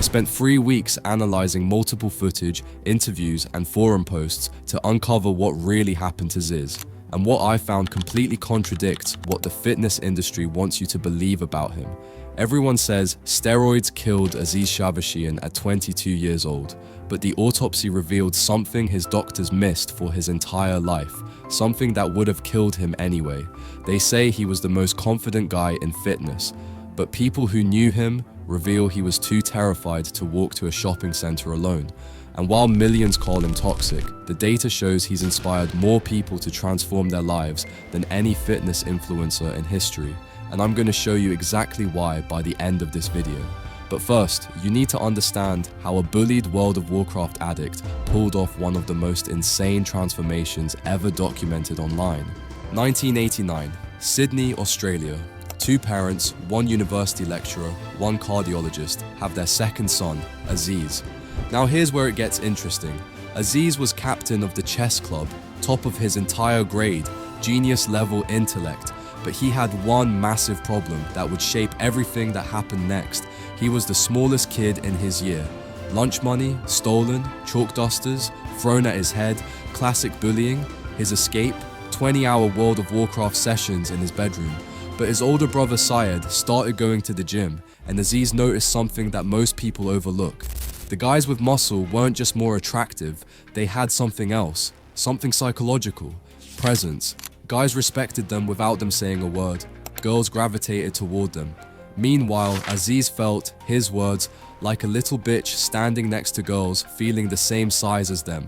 I spent 3 weeks analyzing multiple footage, interviews, and forum posts to uncover what really happened to Ziz, and what I found completely contradicts what the fitness industry wants you to believe about him. Everyone says steroids killed Aziz Shavashian at 22 years old, but the autopsy revealed something his doctors missed for his entire life, something that would have killed him anyway. They say he was the most confident guy in fitness, but people who knew him reveal he was too terrified to walk to a shopping center alone. And while millions call him toxic, the data shows he's inspired more people to transform their lives than any fitness influencer in history. And I'm going to show you exactly why by the end of this video. But first, you need to understand how a bullied World of Warcraft addict pulled off one of the most insane transformations ever documented online. 1989, Sydney, Australia. 2 parents, 1 university lecturer, 1 cardiologist have their second son, Aziz. Now here's where it gets interesting. Aziz was captain of the chess club, top of his entire grade, genius level intellect, but he had one massive problem that would shape everything that happened next. He was the smallest kid in his year. Lunch money, stolen, chalk dusters, thrown at his head, classic bullying, his escape, 20-hour World of Warcraft sessions in his bedroom. But his older brother Syed started going to the gym, and Aziz noticed something that most people overlook. The guys with muscle weren't just more attractive, they had something else, something psychological, presence. Guys respected them without them saying a word. Girls gravitated toward them. Meanwhile, Aziz felt, his words, like a little bitch standing next to girls feeling the same size as them.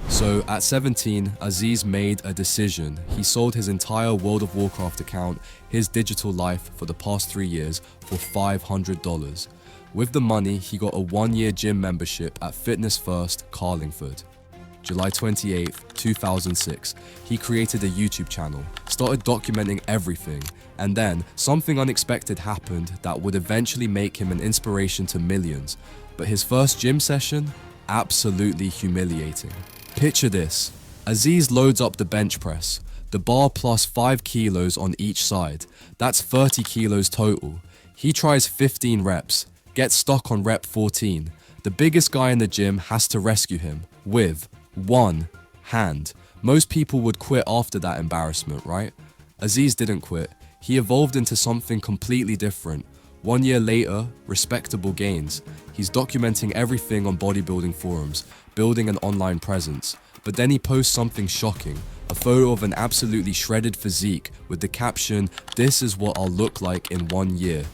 So at 17, Aziz made a decision. He sold his entire World of Warcraft account, his digital life for the past 3 years, for $500. With the money, he got a 1-year gym membership at Fitness First, Carlingford. July 28, 2006, he created a YouTube channel, started documenting everything, and then something unexpected happened that would eventually make him an inspiration to millions. But his first gym session? Absolutely humiliating. Picture this. Aziz loads up the bench press, the bar plus 5 kilos on each side. That's 30 kilos total. He tries 15 reps, gets stuck on rep 14. The biggest guy in the gym has to rescue him with 1 hand. Most people would quit after that embarrassment, right? Aziz didn't quit. He evolved into something completely different. 1 year later, respectable gains. He's documenting everything on bodybuilding forums, building an online presence. But then he posts something shocking, a photo of an absolutely shredded physique with the caption, "This is what I'll look like in 1 year."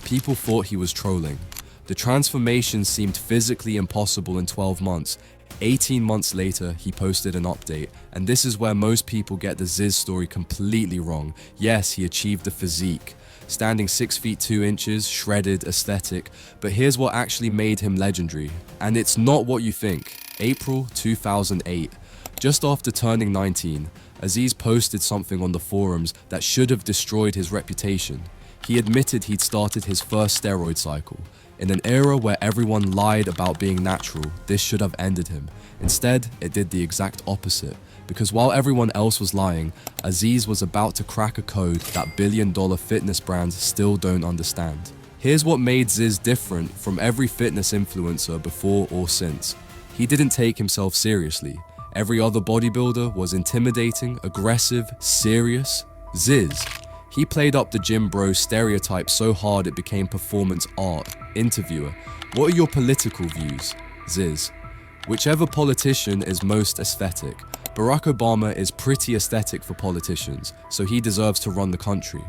People thought he was trolling. The transformation seemed physically impossible in 12 months. 18 months later, he posted an update, and this is where most people get the Ziz story completely wrong. Yes, he achieved the physique. Standing 6 feet 2 inches, shredded, aesthetic, but here's what actually made him legendary. And it's not what you think. April 2008. Just after turning 19, Aziz posted something on the forums that should have destroyed his reputation. He admitted he'd started his first steroid cycle. In an era where everyone lied about being natural, this should have ended him. Instead, it did the exact opposite. Because while everyone else was lying, Aziz was about to crack a code that billion-dollar fitness brands still don't understand. Here's what made Ziz different from every fitness influencer before or since. He didn't take himself seriously. Every other bodybuilder was intimidating, aggressive, serious. Ziz, he played up the gym bro stereotype so hard it became performance art. Interviewer, what are your political views? Ziz, whichever politician is most aesthetic. Barack Obama is pretty aesthetic for politicians, so he deserves to run the country.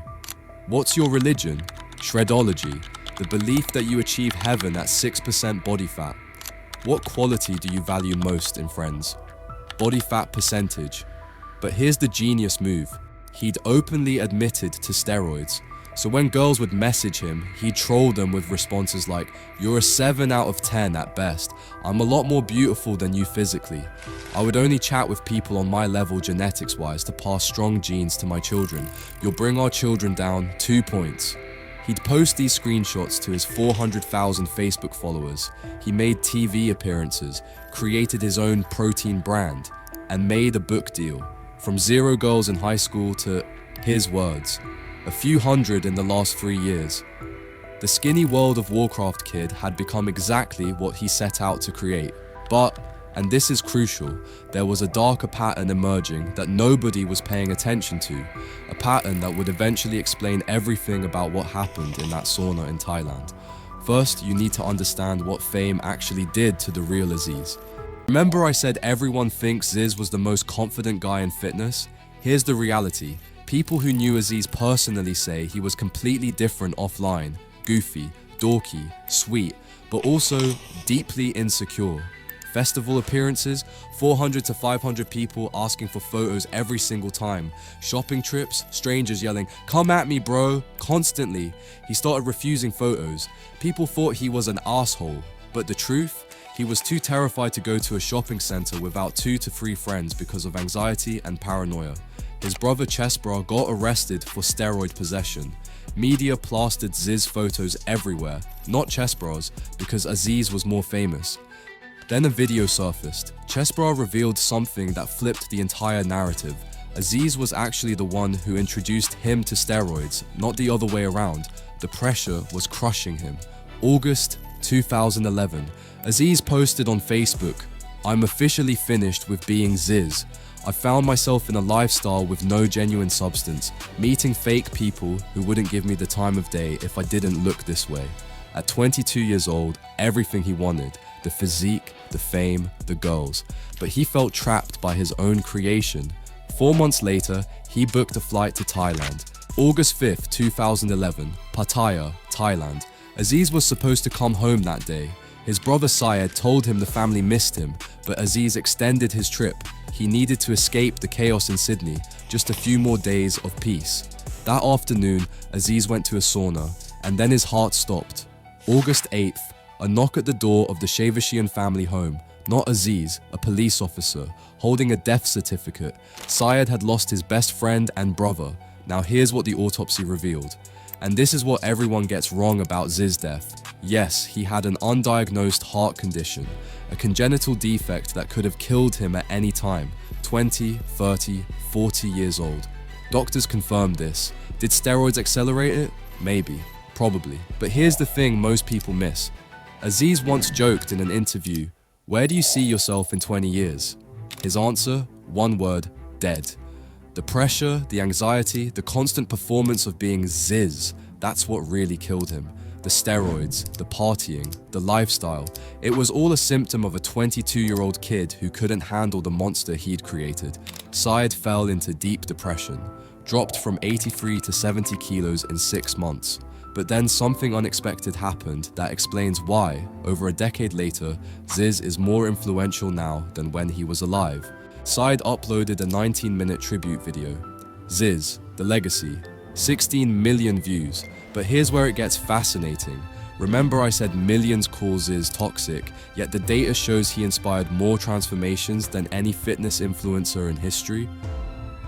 What's your religion? Shredology, the belief that you achieve heaven at 6% body fat. What quality do you value most in friends? Body fat percentage. But here's the genius move. He'd openly admitted to steroids. So when girls would message him, he'd troll them with responses like, "You're a 7 out of 10 at best. I'm a lot more beautiful than you physically. I would only chat with people on my level genetics-wise to pass strong genes to my children. You'll bring our children down 2 points." He'd post these screenshots to his 400,000 Facebook followers. He made TV appearances, created his own protein brand, and made a book deal. From 0 girls in high school to, his words, a few hundred in the last 3 years. The skinny World of Warcraft kid had become exactly what he set out to create. But, and this is crucial, there was a darker pattern emerging that nobody was paying attention to, a pattern that would eventually explain everything about what happened in that sauna in Thailand. First, you need to understand what fame actually did to the real Aziz. Remember I said everyone thinks Ziz was the most confident guy in fitness? Here's the reality. People who knew Aziz personally say he was completely different offline, goofy, dorky, sweet, but also deeply insecure. Festival appearances, 400 to 500 people asking for photos every single time. Shopping trips, strangers yelling, "Come at me, bro," constantly. He started refusing photos. People thought he was an asshole, but the truth? He was too terrified to go to a shopping center without 2 to 3 friends because of anxiety and paranoia. His brother Chesbra got arrested for steroid possession. Media plastered Ziz photos everywhere, not Chesbra's, because Aziz was more famous. Then a video surfaced. Chesbra revealed something that flipped the entire narrative. Aziz was actually the one who introduced him to steroids, not the other way around. The pressure was crushing him. August 2011. Aziz posted on Facebook, "I'm officially finished with being Ziz. I found myself in a lifestyle with no genuine substance, meeting fake people who wouldn't give me the time of day if I didn't look this way." At 22 years old, everything he wanted, the physique, the fame, the girls, but he felt trapped by his own creation. 4 months later, he booked a flight to Thailand. August 5th, 2011, Pattaya, Thailand. Aziz was supposed to come home that day. His brother Syed told him the family missed him, but Aziz extended his trip. He needed to escape the chaos in Sydney, just a few more days of peace. That afternoon, Aziz went to a sauna, and then his heart stopped. August 8th, a knock at the door of the Shavashian family home. Not Aziz, a police officer, holding a death certificate. Syed had lost his best friend and brother. Now here's what the autopsy revealed. And this is what everyone gets wrong about Ziz's death. Yes, he had an undiagnosed heart condition, a congenital defect that could have killed him at any time, 20, 30, 40 years old. Doctors confirmed this. Did steroids accelerate it? Maybe, probably. But here's the thing most people miss. Aziz once joked in an interview, "Where do you see yourself in 20 years? His answer, one word, dead. The pressure, the anxiety, the constant performance of being Ziz, that's what really killed him. The steroids, the partying, the lifestyle, it was all a symptom of a 22-year-old kid who couldn't handle the monster he'd created. Syed fell into deep depression, dropped from 83 to 70 kilos in 6 months. But then something unexpected happened that explains why, over a decade later, Ziz is more influential now than when he was alive. Syed uploaded a 19-minute tribute video. Ziz, The Legacy, 16 million views. But here's where it gets fascinating. Remember I said millions call Ziz toxic, yet the data shows he inspired more transformations than any fitness influencer in history?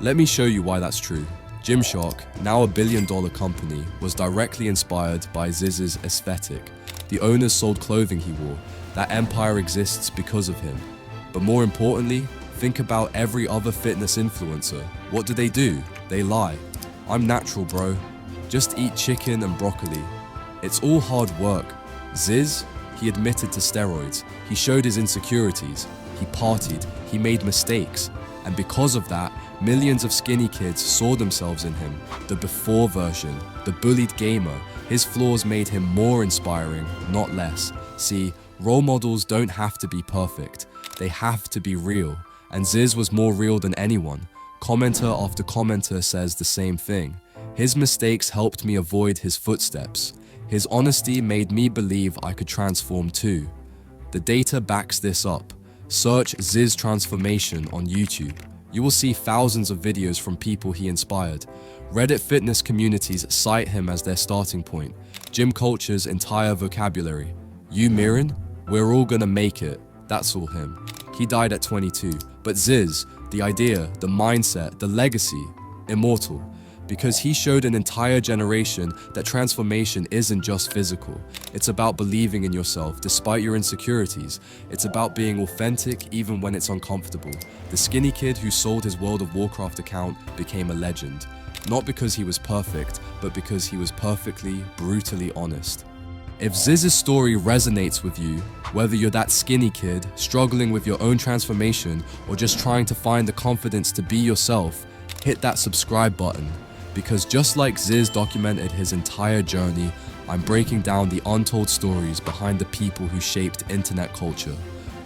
Let me show you why that's true. Gymshark, now a billion-dollar company, was directly inspired by Ziz's aesthetic. The owners sold clothing he wore. That empire exists because of him. But more importantly, think about every other fitness influencer. What do? They lie. "I'm natural, bro. Just eat chicken and broccoli." It's all hard work. Ziz, he admitted to steroids. He showed his insecurities. He partied. He made mistakes. And because of that, millions of skinny kids saw themselves in him. The before version, the bullied gamer. His flaws made him more inspiring, not less. See, role models don't have to be perfect. They have to be real. And Ziz was more real than anyone. Commenter after commenter says the same thing. His mistakes helped me avoid his footsteps. His honesty made me believe I could transform too. The data backs this up. Search Ziz transformation on YouTube. You will see thousands of videos from people he inspired. Reddit fitness communities cite him as their starting point. Gym culture's entire vocabulary. You Miran? We're all gonna make it. That's all him. He died at 22. But Ziz, the idea, the mindset, the legacy, immortal. Because he showed an entire generation that transformation isn't just physical. It's about believing in yourself despite your insecurities. It's about being authentic even when it's uncomfortable. The skinny kid who sold his World of Warcraft account became a legend. Not because he was perfect, but because he was perfectly, brutally honest. If Ziz's story resonates with you, whether you're that skinny kid, struggling with your own transformation, or just trying to find the confidence to be yourself, hit that subscribe button. Because just like Ziz documented his entire journey, I'm breaking down the untold stories behind the people who shaped internet culture.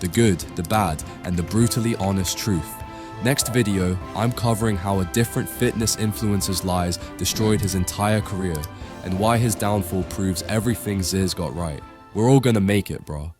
The good, the bad, and the brutally honest truth. Next video, I'm covering how a different fitness influencer's lies destroyed his entire career, and why his downfall proves everything Ziz got right. We're all gonna make it, bro.